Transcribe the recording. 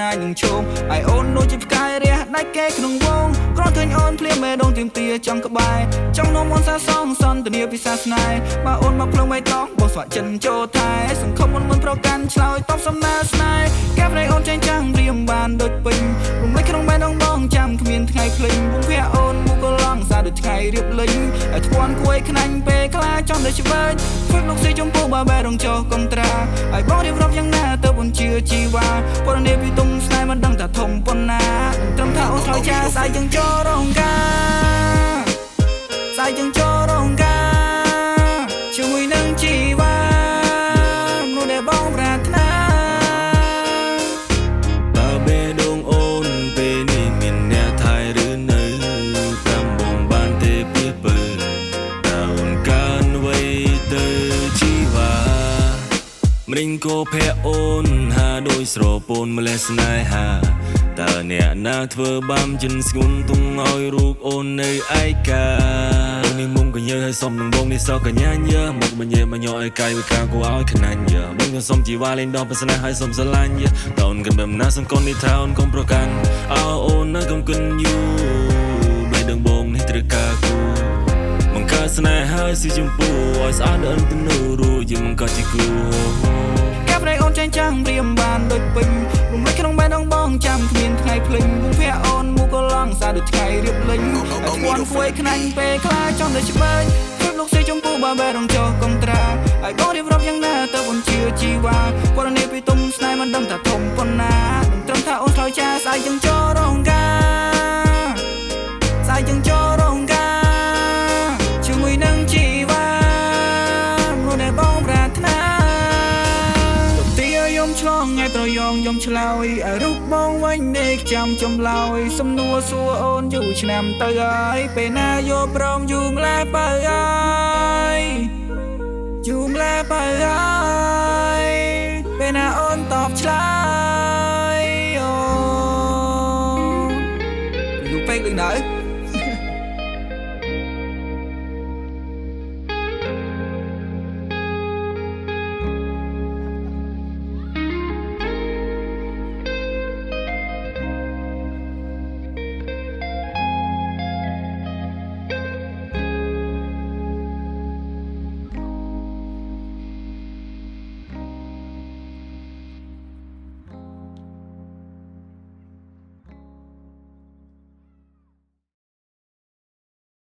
ណាយនឹងឈោងហើយអូនដូចជាផ្កាយរះដាច់គេក្នុងវងគ្រាន់ឃើញអូនភ្លាមមេដងទៀមទាចង់ក្បែរចង់នាំអូនសាសងសន្តានាពិសាស្នេហ៍បើអូនមកភ្លងបៃតងបងស្វាក់ចិនចូលថែសង្ឃុំមុនមិនប្រកាន់ឆ្លើយតបសំណើស្នេហ៍កែប្រៃអូនចេញចាំងព្រាមបានដូចពេញរំលេចក្នុងបេះដូងបងចាំគ្មានថ្ងៃភ្លេងវងភ័ក្រអូនមកកឡងសាដូចថ្ងៃរៀបលេងឲ្យធ្ពាន់គួយខ្នាញ់ពេលខ្លាចង់តែឆ្វេងធ្វើលោកស៊ីចំពោះបើបែរងចោះកុំត្រាឲ្យបងរៀបរាប់យ៉ាងណាទៅអូនជឿជីវ៉ាពរនេះពីទុំស្នេហ៍មិនដឹងថាធំប៉ុណ្ណាត្រឹមថាអូនឆ្លើយចាស្អែកយ៉ាងចូលរងការស្អែកយ៉ាងចូលរងការជាមួយនឹងជីវ៉ាមនុស្សដែលបងប្រាថ្នាបើបេះដូងអូនពេលនេះមានអ្នកថែឬនៅតាមបងបានទេពីពើតើអូនកើនໄວទៅជីវ៉ាម្រិញក៏ភ័ក្រអូនហាដូចស្រពោនម្លេះស្នេហាតើអ្នកណាធ្វើបាំចិនស្ងួនទុំឲ្យរូបអូននៅឯកានេះមុំកញើឲ្យសុំនឹងបងនេះសកញ្ញាញើមកបញេមកញឲ្យកាយវិការគួរឲ្យខ្នាញ់យើបងខ្ញុំសុំជីវ៉ាលេងដល់ប្រស្នាឲ្យសុំស្រឡាញ់តើអូនកំបំណាសង្គមនេះថាអូនកុំប្រកាន់អើអូនណាកុំគិនយូបេះដូងបងនេះត្រូវការគូបង្កើតស្នេហ៍ឲ្យស៊ីជម្ពូឲ្យស្អាតដល់ទៅនូរួចយើងមិនក៏ជាគូប្រៃអូនចេញចាំងព្រាមបានដូចពេញរំលេចក្នុងបេះដូងបងចាំគ្មានថ្ងៃភ្លេងវងភ័ក្រអូនមកកឡងសាដូចថ្ងៃរៀបលេងឲ្យធ្ពាន់គួយខ្នាញ់ពេលខ្លាចង់តែឆ្វេងធ្វើលោកស៊ីចំពោះបើបែរងចោះកុំត្រាឲ្យបងរៀបរាប់យ៉ាងណាទៅអូនជឿជីវ៉ាពរនេះពីទុំស្នេហ៍មិនដឹងថាធំប៉ុណ្ណាត្រឹមថាអូនឆ្លើយចាស្អែកយ៉ាងចូលរងការស្អែកយ៉ាងចូលរងការជាមួយនឹងជីវ៉ាមនុស្សដែលបងប្រាថ្នាឆ្លងថ្ងៃត្រយងយំឆ្លើយឲ្យរូបបងវិញនេះចាំចំឡោយសំណួរសួរអូនយូរឆ្នាំទៅហើយពេលណាយកព្រមយូរម្ល៉េះបើហើយយូរម្ល៉េះបើហើយពេលណាអូនតបឆ្លើយអូយូរពេកលឹងដែរ